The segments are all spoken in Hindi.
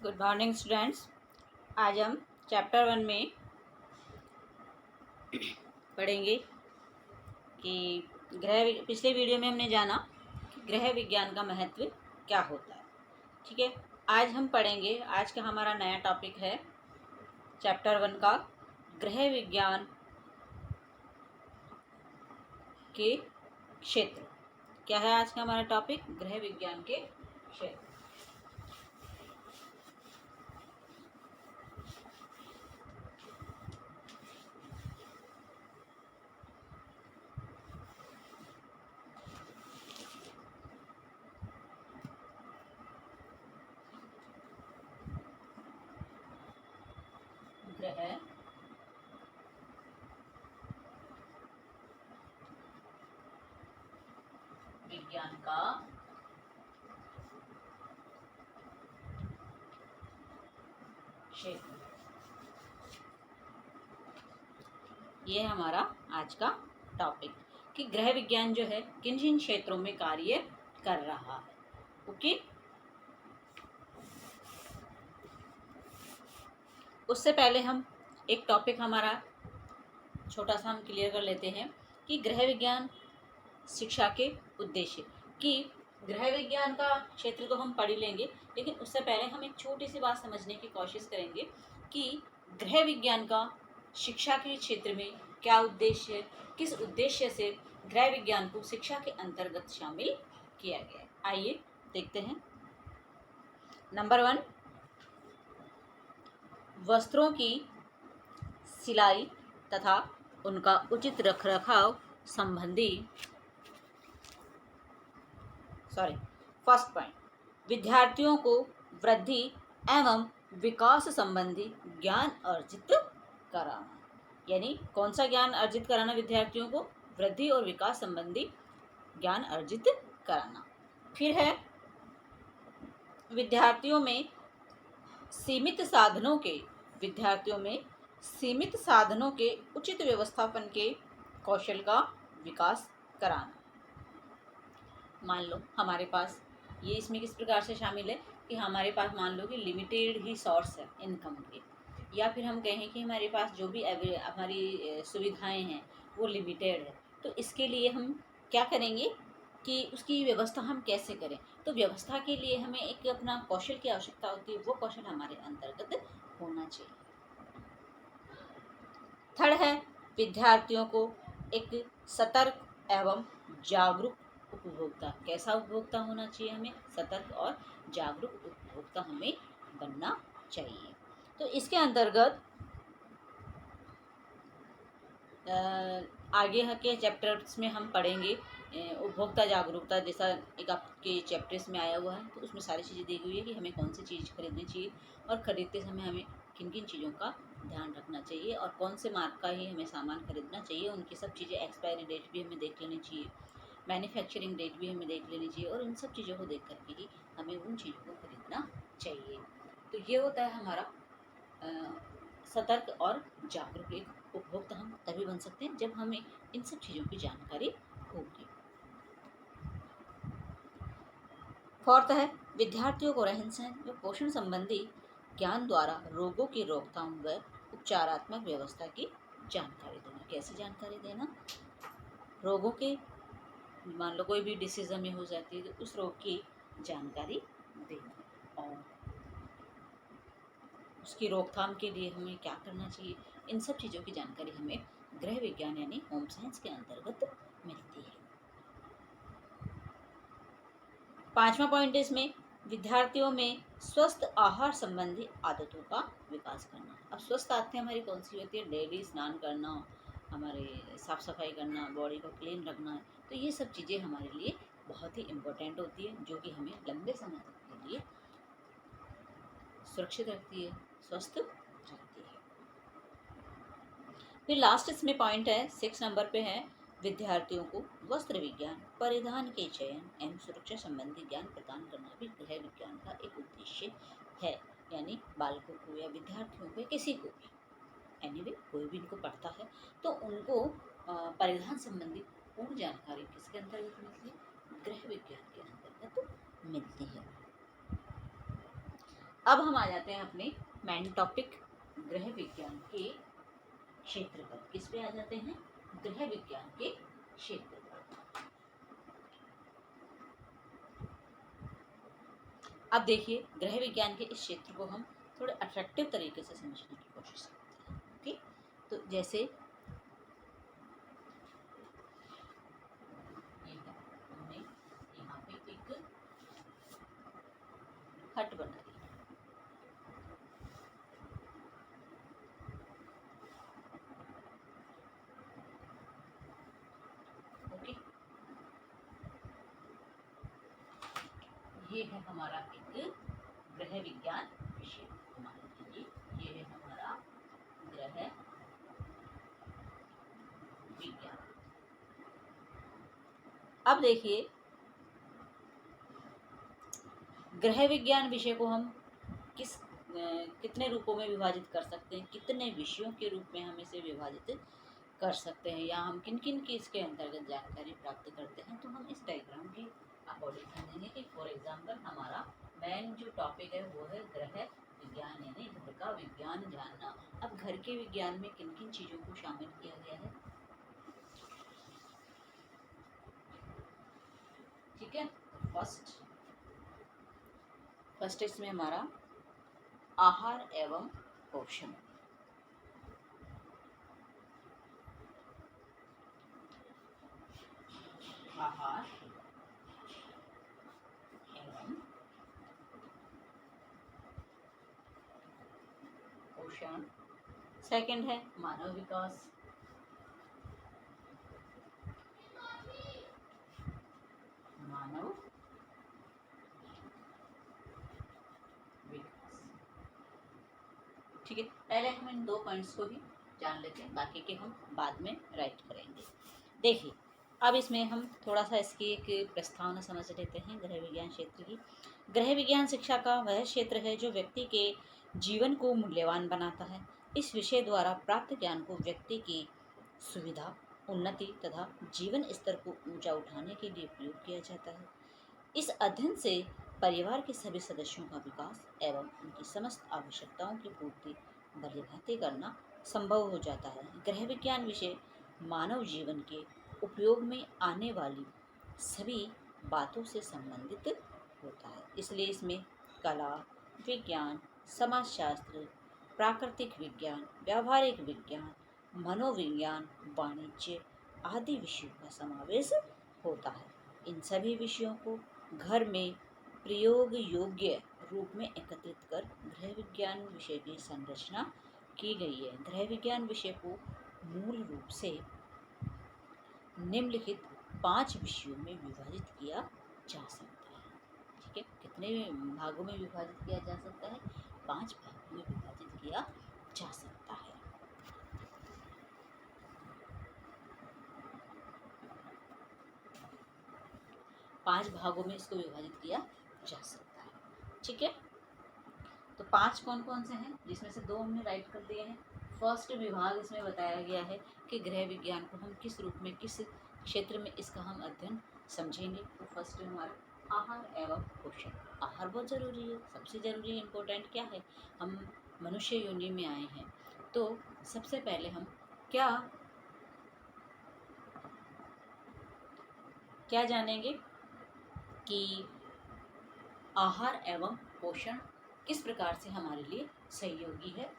Good morning students. आज हम चैप्टर 1 में पढ़ेंगे कि पिछले वीडियो में हमने जाना कि ग्रह विज्ञान का महत्व क्या होता है। ठीक है, आज हम पढ़ेंगे, आज का हमारा नया टॉपिक है चैप्टर 1 का ग्रह विज्ञान के क्षेत्र। क्या है आज का हमारा टॉपिक? ग्रह विज्ञान के क्षेत्र। ग्रह विज्ञान का क्षेत्र, ये है हमारा आज का टॉपिक कि ग्रह विज्ञान जो है किन किन क्षेत्रों में कार्य कर रहा है। ओके, उससे पहले हम एक टॉपिक हमारा छोटा सा हम क्लियर कर लेते हैं कि ग्रह विज्ञान शिक्षा के उद्देश्य। कि ग्रह विज्ञान का क्षेत्र तो हम पढ़ ही लेंगे, लेकिन उससे पहले हम एक छोटी सी बात समझने की कोशिश करेंगे कि ग्रह विज्ञान का शिक्षा के क्षेत्र में क्या उद्देश्य है, किस उद्देश्य से ग्रह विज्ञान को शिक्षा के अंतर्गत शामिल किया गया है। आइए देखते हैं। नंबर 1, वस्त्रों की सिलाई तथा उनका उचित रखरखाव संबंधी फर्स्ट पॉइंट, विद्यार्थियों को वृद्धि एवं विकास संबंधी ज्ञान अर्जित कराना। यानी कौन सा ज्ञान अर्जित कराना? विद्यार्थियों को वृद्धि और विकास संबंधी ज्ञान अर्जित कराना। फिर है विद्यार्थियों में सीमित साधनों के उचित व्यवस्थापन के कौशल का विकास कराना। मान लो हमारे पास ये इसमें किस प्रकार से शामिल है कि हमारे पास मान लो कि लिमिटेड ही सोर्स है इनकम के, या फिर हम कहें कि हमारे पास जो भी हमारी सुविधाएं हैं वो लिमिटेड है। तो इसके लिए हम क्या करेंगे कि उसकी व्यवस्था हम कैसे करें? तो व्यवस्था के लिए हमें एक अपना कौशल की आवश्यकता होती है, वो कौशल हमारे अंतर्गत होना चाहिए। थर्ड है विद्यार्थियों को एक सतर्क एवं जागरूक उपभोक्ता। कैसा उपभोक्ता होना चाहिए? हमें सतर्क और जागरूक उपभोक्ता हमें बनना चाहिए। तो इसके अंतर्गत आगे के चैप्टर्स में हम पढ़ेंगे उपभोक्ता जागरूकता, जैसा एक आपके चैप्टर्स में आया हुआ है। तो उसमें सारी चीज़ें दी हुई है कि हमें कौन सी चीज़ खरीदनी चाहिए और खरीदते समय हमें किन किन चीज़ों का ध्यान रखना चाहिए और कौन से मार्क का ही हमें सामान खरीदना चाहिए। उनकी सब चीज़ें एक्सपायरी डेट भी हमें देख लेनी चाहिए, मैन्युफैक्चरिंग डेट भी हमें देख लेनी चाहिए, और इन सब चीज़ों को देख करके ही हमें उन चीज़ों को खरीदना चाहिए। तो ये होता है हमारा सतर्क और जागरूक एक उपभोक्ता हम तभी बन सकते हैं जब हमें इन सब चीज़ों की जानकारी होगी। फोर्थ है विद्यार्थियों को रहन सहन व पोषण संबंधी ज्ञान द्वारा रोगों की रोकथाम व उपचारात्मक व्यवस्था की जानकारी देना। कैसी जानकारी देना? रोगों के, मान लो कोई भी डिसीज हमें हो जाती है तो उस रोग की जानकारी देना और उसकी रोकथाम के लिए हमें क्या करना चाहिए, इन सब चीज़ों की जानकारी हमें गृह विज्ञान यानी होम साइंस के अंतर्गत मिलती है। पांचवा पॉइंट इसमें विद्यार्थियों में स्वस्थ आहार संबंधी आदतों का विकास करना। अब स्वस्थ आदतें हमारी कौन सी होती है? डेली स्नान करना, हमारे साफ सफाई करना, बॉडी को क्लीन रखना। तो ये सब चीज़ें हमारे लिए बहुत ही इम्पोर्टेंट होती है, जो कि हमें लंबे समय तक के लिए सुरक्षित रखती है, स्वस्थ रखती है। फिर लास्ट इसमें पॉइंट है 6 नंबर पे है विद्यार्थियों को वस्त्र विज्ञान, परिधान के चयन एवं सुरक्षा संबंधी ज्ञान प्रदान करना भी गृह विज्ञान का एक उद्देश्य है। यानी बालकों को या विद्यार्थियों को, किसी को भी, एनीवे कोई भी इनको पढ़ता है तो उनको परिधान संबंधी पूर्ण जानकारी किसके अंतर्गत मिलती है? गृह विज्ञान के अंतर्गत मिलती है। अब हम आ जाते हैं अपने मेन टॉपिक गृह विज्ञान के क्षेत्र पर। किस पे आ जाते हैं? गृह विज्ञान के क्षेत्र पर। अब देखिए, गृह विज्ञान के इस क्षेत्र को हम थोड़े अट्रैक्टिव तरीके से समझने की कोशिश करते हैं। ठीक, तो जैसे हमने यहाँ पे एक हट बना दी। ओके, ये है हमारा एक गृह विज्ञान विषय। हमारे लिए ये है हमारा गृह विज्ञान। अब देखिए, गृह विज्ञान विषय को हम कितने रूपों में विभाजित कर सकते हैं, कितने विषयों के रूप में हम इसे विभाजित कर सकते हैं, या हम किन किन की इसके अंतर्गत जानकारी प्राप्त करते हैं। तो हम इस डायग्राम के अकॉर्डिंग समझेंगे कि फॉर एग्जांपल हमारा मेन जो टॉपिक है वो है गृह विज्ञान, यानी घर का विज्ञान जानना। अब घर के विज्ञान में किन किन चीज़ों को शामिल किया गया है, ठीक है। फर्स्ट इसमें हमारा आहार एवं पोषण। आहार एवं पोषण। सेकंड है मानव विकास। मानव विकास, ठीक है। पहले हम इन 2 पॉइंट्स को भी जान लेते हैं, बाकी के हम बाद में राइट करेंगे। देखिए, अब इसमें हम थोड़ा सा इसकी एक प्रस्तावना समझ लेते हैं गृह विज्ञान क्षेत्र की। गृह विज्ञान शिक्षा का वह क्षेत्र है जो व्यक्ति के जीवन को मूल्यवान बनाता है। इस विषय द्वारा प्राप्त ज्ञान को व्यक्ति की सुविधा, उन्नति तथा जीवन स्तर को ऊंचा उठाने के लिए प्रयोग किया जाता है। इस अध्ययन से परिवार के सभी सदस्यों का विकास एवं उनकी समस्त आवश्यकताओं की पूर्ति भलीभांति करना संभव हो जाता है। गृह विज्ञान विषय मानव जीवन के उपयोग में आने वाली सभी बातों से संबंधित होता है। इसलिए इसमें कला, विज्ञान, समाजशास्त्र, प्राकृतिक विज्ञान, व्यावहारिक विज्ञान, मनोविज्ञान, वाणिज्य आदि विषयों का समावेश होता है। इन सभी विषयों को घर में प्रयोग योग्य रूप में एकत्रित कर गृह विज्ञान विषय की संरचना की गई है। गृह विज्ञान विषय को मूल रूप से निम्नलिखित 5 विषयों में विभाजित किया जा सकता है, ठीक है। कितने भागों में विभाजित किया जा सकता है? 5 भागों में विभाजित किया जा सकता है। पांच भागों में इसको विभाजित किया जा सकता है, ठीक है। तो 5 कौन कौन से हैं, जिसमें से 2 हमने राइट कर दिए हैं। फर्स्ट विभाग इसमें बताया गया है कि गृह विज्ञान को हम किस रूप में, किस क्षेत्र में इसका हम अध्ययन समझेंगे। तो फर्स्ट हमारा आहार एवं पोषण। आहार बहुत ज़रूरी है, सबसे ज़रूरी इम्पोर्टेंट क्या है, हम मनुष्य योनि में आए हैं, तो सबसे पहले हम क्या जानेंगे कि आहार एवं पोषण किस प्रकार से हमारे लिए सहयोगी है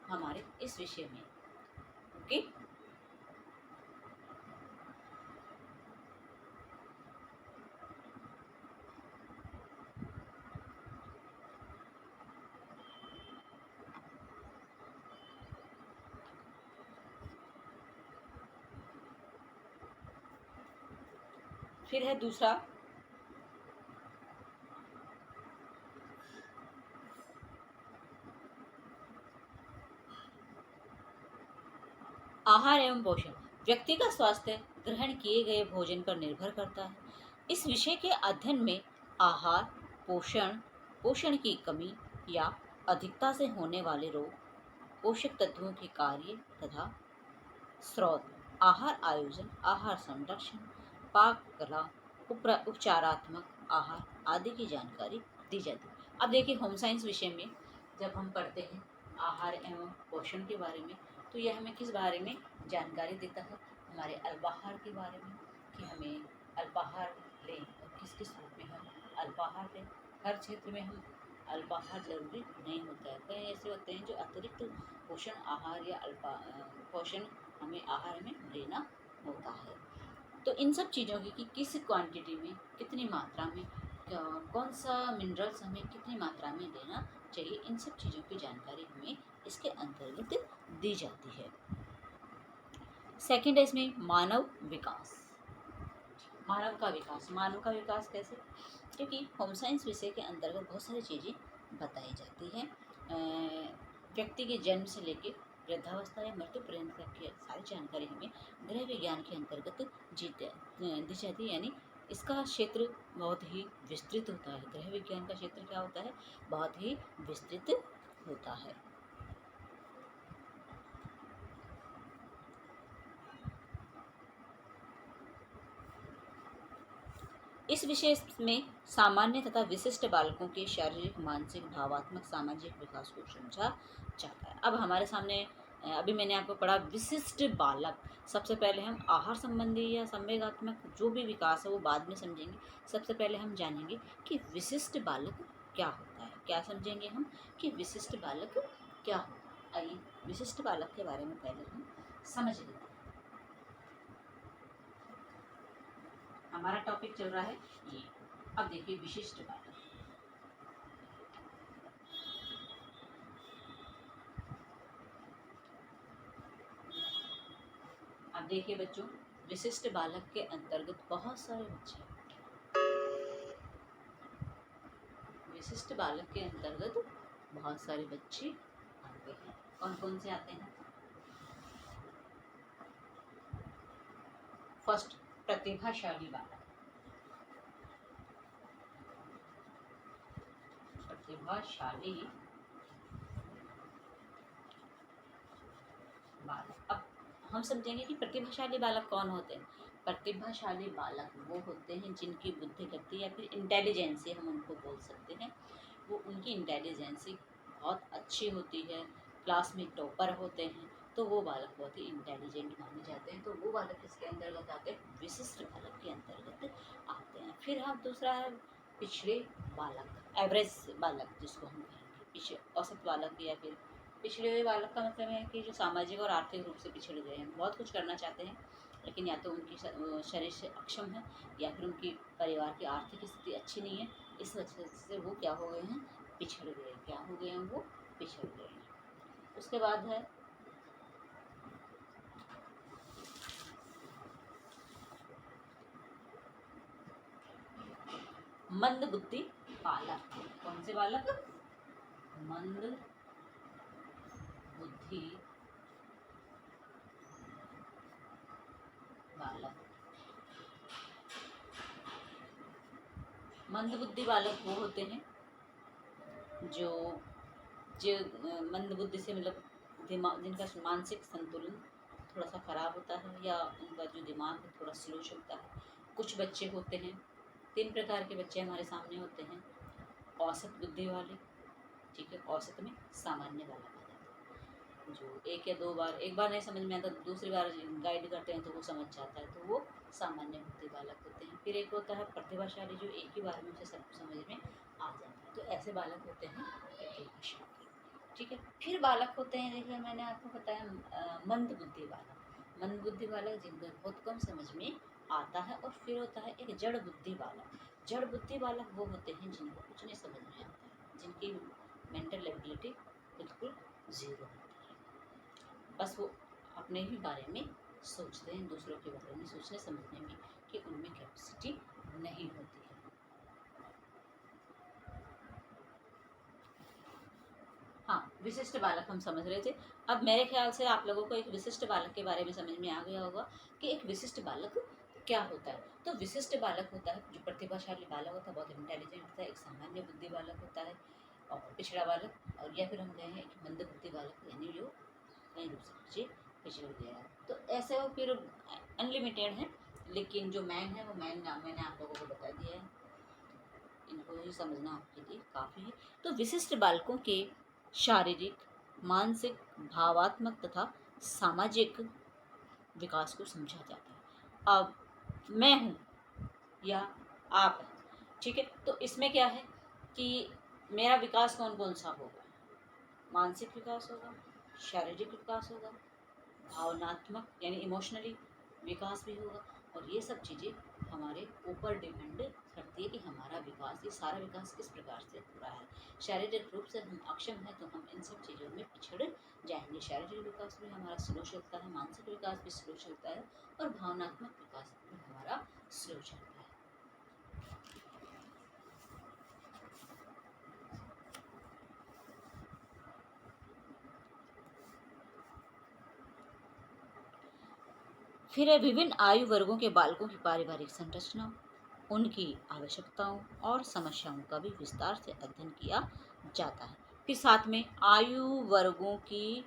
हमारे इस विषय में। ओके, फिर है दूसरा आहार एवं पोषण। व्यक्ति का स्वास्थ्य ग्रहण किए गए भोजन पर निर्भर करता है। इस विषय के अध्ययन में आहार, पोषण, पोषण की कमी या अधिकता से होने वाले रोग, पोषक तत्वों के कार्य तथा स्रोत, आहार आयोजन, आहार संरक्षण, पाक कला, उपचारात्मक आहार आदि की जानकारी दी जाती है। अब देखिए होम साइंस विषय में जब हम पढ़ते हैं आहार एवं पोषण के बारे में, तो यह हमें किस बारे में जानकारी देता है, हमारे अल्पाहार के बारे में, कि हमें अल्पाहार लें और किस किस रूप में हम अल्पाहार लें। हर क्षेत्र में हम अल्पाहार जरूरी नहीं होता है, कई ऐसे होते हैं जो अतिरिक्त पोषण आहार या पोषण हमें आहार में लेना होता है। तो इन सब चीज़ों की कि किस क्वांटिटी में, कितनी मात्रा में, कौन सा मिनरल्स हमें कितनी मात्रा में लेना चाहिए, इन सब चीज़ों की जानकारी हमें इसके अंतर्गत दी जाती है। सेकंड है इसमें मानव विकास। मानव का विकास कैसे, क्योंकि होम साइंस विषय के अंतर्गत बहुत सारी चीज़ें बताई जाती हैं। व्यक्ति के जन्म से लेकर वृद्धावस्था या मृत्यु पर्यंत तक की सारी जानकारी हमें गृह विज्ञान के अंतर्गत दी जाती है। यानी इसका क्षेत्र बहुत ही विस्तृत होता है। गृह विज्ञान का क्षेत्र क्या होता है, बहुत ही विस्तृत होता है। इस विषय में सामान्य तथा विशिष्ट बालकों के शारीरिक, मानसिक, भावात्मक, सामाजिक विकास को समझा जाता है। अब हमारे सामने अभी मैंने आपको पढ़ा विशिष्ट बालक। सबसे पहले हम आहार संबंधी या संवेगात्मक जो भी विकास है वो बाद में समझेंगे। सबसे पहले हम जानेंगे कि विशिष्ट बालक क्या होता है। क्या समझेंगे हम कि विशिष्ट बालक क्या होता है। आइए विशिष्ट बालक के बारे में पहले हम समझ लेते हैं। हमारा टॉपिक चल रहा है ये। अब देखिए विशिष्ट बालक। अब देखिए बच्चों, विशिष्ट बालक के अंतर्गत बहुत सारे बच्चे, विशिष्ट बालक के अंतर्गत बहुत सारे बच्चे आते हैं। कौन कौन से आते हैं? फर्स्ट, प्रतिभाशाली बालक। प्रतिभाशाली बालक। अब हम समझेंगे कि प्रतिभाशाली बालक कौन होते हैं। प्रतिभाशाली बालक वो होते हैं जिनकी बुद्धि शक्ति या फिर इंटेलिजेंसी हम उनको बोल सकते हैं, वो उनकी इंटेलिजेंसी बहुत अच्छी होती है, क्लास में टॉपर होते हैं, तो वो बालक बहुत ही इंटेलिजेंट माने जाते हैं। तो वो बालक किसके अंतर्गत आते हैं? विशिष्ट बालक के अंतर्गत आते हैं। फिर हम दूसरा है पिछड़े बालक, एवरेज बालक जिसको हम कहेंगे, पिछड़े औसत बालक या फिर पिछड़े हुए बालक का मतलब है कि जो सामाजिक और आर्थिक रूप से पिछड़ गए हैं, बहुत कुछ करना चाहते हैं लेकिन या तो उनकी शरीर से अक्षम है या फिर उनकी परिवार की आर्थिक स्थिति अच्छी नहीं है, इस वजह से वो क्या हो गए हैं? पिछड़ गए। क्या हो गए हैं? वो पिछड़ गए हैं। उसके बाद है मंद बुद्धि बालक। कौन से बालक? मंद बुद्धि बालक। मंद बुद्धि बालक वो होते हैं जो जो मंद बुद्धि से मतलब दिमाग, जिनका मानसिक संतुलन थोड़ा सा खराब होता है या उनका जो दिमाग है थोड़ा स्लो चलता है। कुछ बच्चे होते हैं, 3 प्रकार के बच्चे हमारे सामने होते हैं। औसत बुद्धि वाले, ठीक है, औसत में सामान्य वाला आ जाता है, जो एक बार नहीं समझ में आता, दूसरी बार गाइड करते हैं तो वो समझ जाता है, तो वो सामान्य बुद्धि बालक होते हैं। फिर एक होता है प्रतिभाशाली, जो एक ही बार में उसे सब समझ में आ जाता है, तो ऐसे बालक होते हैं प्रतिभाशाली, ठीक है। फिर बालक होते हैं, देखिए मैंने आपको बताया मंद बुद्धि बालक। मंद बुद्धि बालक जिनको बहुत कम समझ में आता है। और फिर होता है एक जड़ बुद्धि बालक। जड़ बुद्धि बालक वो होते हैं जिनको कुछ नहीं समझ में आता है, जिनकी मेंटल एबिलिटी बिल्कुल ज़ीरो होती है, बस वो अपने ही बारे में सोचते हैं, दूसरों के बारे में सोचने समझने में कि उनमें कैपेसिटी नहीं होती है। हाँ, विशिष्ट बालक हम समझ रहे थे। अब मेरे ख्याल से आप लोगों को एक विशिष्ट बालक के बारे में समझ में आ गया होगा कि एक विशिष्ट बालक क्या होता है। तो विशिष्ट बालक होता है जो प्रतिभाशाली बालक होता है, बहुत इंटेलिजेंट होता है। एक सामान्य बुद्धि बालक होता है और पिछड़ा बालक, और या फिर हम कहें एक मंद बुद्धि बालक, यानी जो कई रूप से बच्चे पिछड़ गया है। तो ऐसे वो फिर अनलिमिटेड है, लेकिन जो मैन है वो मैन नाम मैंने आप लोगों को बता दिया है। इनको ही समझना आपके लिए काफ़ी है। तो विशिष्ट बालकों के शारीरिक, मानसिक, भावात्मक तथा सामाजिक विकास को समझा जाता है। अब मैं हूँ या आप हैं, ठीक है, तो इसमें क्या है कि मेरा विकास कौन कौन सा होगा? मानसिक विकास होगा, शारीरिक विकास होगा, भावनात्मक यानी इमोशनली विकास भी होगा। और ये सब चीज़ें हमारे ऊपर डिपेंड करती है कि हमारा विकास, ये सारा विकास किस प्रकार से हो रहा है। शारीरिक रूप से हम अक्षम हैं तो हम इन सब चीज़ों में पिछड़ जाएंगे। शारीरिक विकास भी हमारा स्लो चलता है, मानसिक विकास भी स्लो चलता है और भावनात्मक विकास भी हमारा स्लो चलता है। फिर है विभिन्न आयु वर्गों के बालकों की पारिवारिक संरचना, उनकी आवश्यकताओं और समस्याओं का भी विस्तार से अध्ययन किया जाता है। फिर साथ में आयु वर्गों की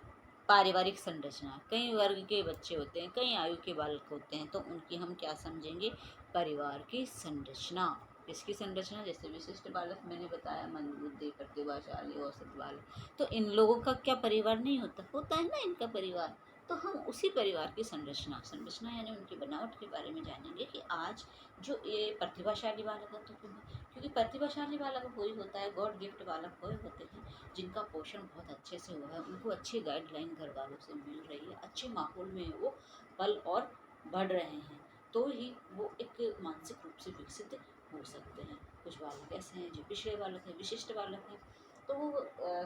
पारिवारिक संरचना, कई वर्ग के बच्चे होते हैं, कई आयु के बालक होते हैं, तो उनकी हम क्या समझेंगे? परिवार की संरचना। इसकी संरचना जैसे विशिष्ट बालक मैंने बताया, मंदबुद्धि, प्रतिभाशाली, औसत बालक, तो इन लोगों का क्या परिवार नहीं होता? होता है ना इनका परिवार। तो हम उसी परिवार की संरचना यानी उनकी बनावट के बारे में जानेंगे कि आज जो ये प्रतिभाशाली बालक है तो क्यों है? क्योंकि प्रतिभाशाली बालक वही होता है, गॉड गिफ्ट बालक वही होते हैं जिनका पोषण बहुत अच्छे से हुआ है, उनको अच्छी गाइडलाइन घर वालों से मिल रही है, अच्छे माहौल में वो पल और बढ़ रहे हैं, तो ही वो एक मानसिक रूप से विकसित हो सकते हैं। कुछ बालक ऐसे हैं जो पिछड़े बालक हैं, विशिष्ट बालक हैं, तो वो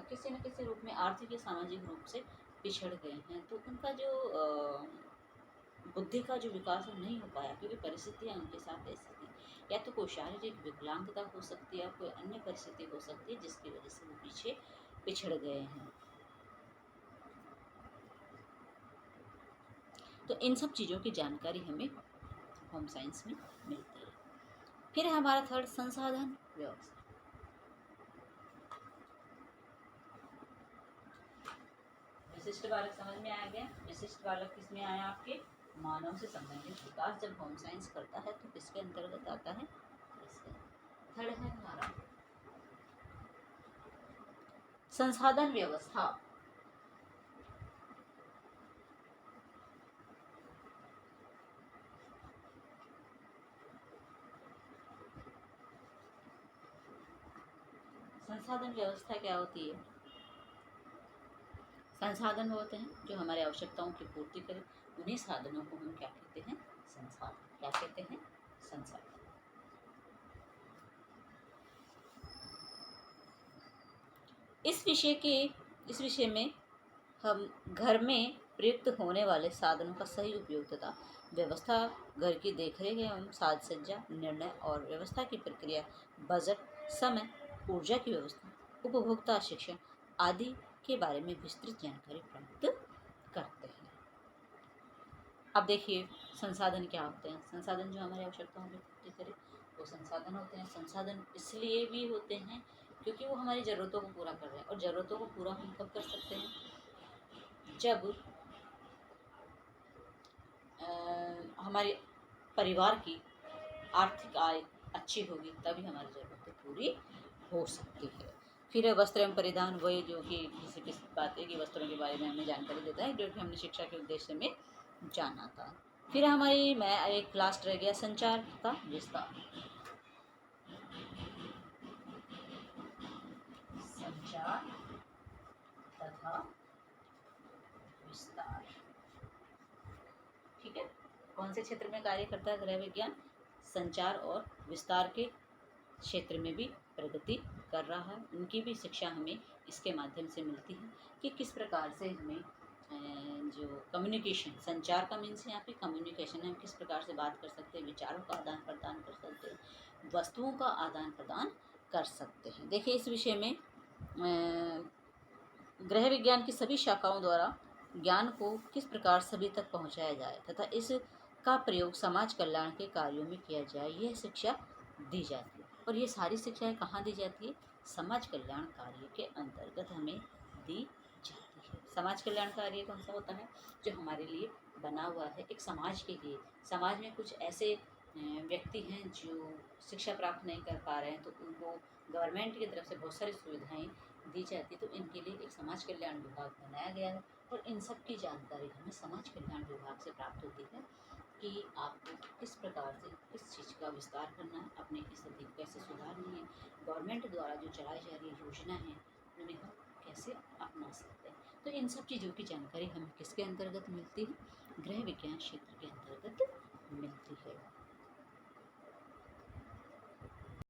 किसी न किसी रूप में आर्थिक या सामाजिक रूप से पिछड़ गए हैं, तो उनका जो बुद्धि का जो विकास है नहीं हो पाया, क्योंकि परिस्थितियाँ उनके साथ ऐसी थी। या तो कोई शारीरिक विकलांगता हो सकती है या कोई अन्य परिस्थिति हो सकती है जिसकी वजह से वो पीछे पिछड़ गए हैं। तो इन सब चीज़ों की जानकारी हमें होम साइंस में मिलती है। फिर है हमारा थर्ड, संसाधन व्यवस्था। विशिष्ट बालक समझ में आ गया। विशिष्ट बालक किसमें आया? आपके मानव से संबंधित विकास जब होम साइंस करता है तो किसके अंतर्गत आता है? इसके। थर्ड है हमारा संसाधन व्यवस्था। संसाधन व्यवस्था क्या होती है? संसाधन होते हैं जो हमारे आवश्यकताओं की पूर्ति करें, उन्हीं साधनों को हम क्या कहते हैं? संसाधन। क्या कहते हैं? संसाधन। इस विषय में हम घर में प्रयुक्त होने वाले साधनों का सही उपयोग तथा व्यवस्था, घर की देखरेख एवं साज सज्जा, निर्णय और व्यवस्था की प्रक्रिया, बजट, समय, ऊर्जा की व्यवस्था, उपभोक्ता शिक्षण आदि के बारे में विस्तृत जानकारी प्राप्त करते हैं। अब देखिए संसाधन क्या होते हैं। संसाधन जो हमारी आवश्यकताओं की पूर्ति करे वो संसाधन होते हैं। संसाधन इसलिए भी होते हैं क्योंकि वो हमारी ज़रूरतों को पूरा कर रहे हैं, और ज़रूरतों को पूरा हम कब कर सकते हैं? जब हमारे परिवार की आर्थिक आय अच्छी होगी तभी हमारी ज़रूरतें पूरी हो सकती है। फिर है वस्त्र एवं परिधान, वही जो कि किसी बात है कि वस्त्रों के बारे में हमें जानकारी देता है, जो कि हमने शिक्षा के उद्देश्य में जाना था। फिर हमारी मैं एक लास्ट रह गया, संचार का विस्तार। संचार तथा विस्तार, ठीक है। कौन से क्षेत्र में कार्य करता है गृह विज्ञान? संचार और विस्तार के क्षेत्र में भी प्रगति कर रहा है। उनकी भी शिक्षा हमें इसके माध्यम से मिलती है कि किस प्रकार से हमें जो कम्युनिकेशन, संचार का मीन्स यहाँ पे कम्युनिकेशन है, हम किस प्रकार से बात कर सकते हैं, विचारों का आदान प्रदान कर सकते हैं, वस्तुओं का आदान प्रदान कर सकते हैं। देखिए इस विषय में गृह विज्ञान की सभी शाखाओं द्वारा ज्ञान को किस प्रकार सभी तक पहुँचाया जाए तथा इसका प्रयोग समाज कल्याण के कार्यों में किया जाए, यह शिक्षा दी जाती है। और ये सारी शिक्षाएं कहाँ दी जाती है? समाज कल्याण कार्य के अंतर्गत हमें दी जाती है। समाज कल्याण कार्य कौन सा होता है? जो हमारे लिए बना हुआ है, एक समाज के लिए। समाज में कुछ ऐसे व्यक्ति हैं जो शिक्षा प्राप्त नहीं कर पा रहे हैं, तो उनको गवर्नमेंट की तरफ से बहुत सारी सुविधाएं दी जाती है। तो इनके लिए एक समाज कल्याण विभाग बनाया गया है और इन सब की जानकारी हमें समाज कल्याण विभाग से प्राप्त होती है कि आपको किस प्रकार से किस चीज़ का विस्तार करना है, अपनी स्थिति को कैसे सुधारनी है, गवर्नमेंट द्वारा जो चलाई जा रही योजना है उन्हें हम कैसे अपना सकते हैं। तो इन सब चीज़ों की जानकारी हमें किसके अंतर्गत मिलती है? गृह विज्ञान क्षेत्र के अंतर्गत मिलती है।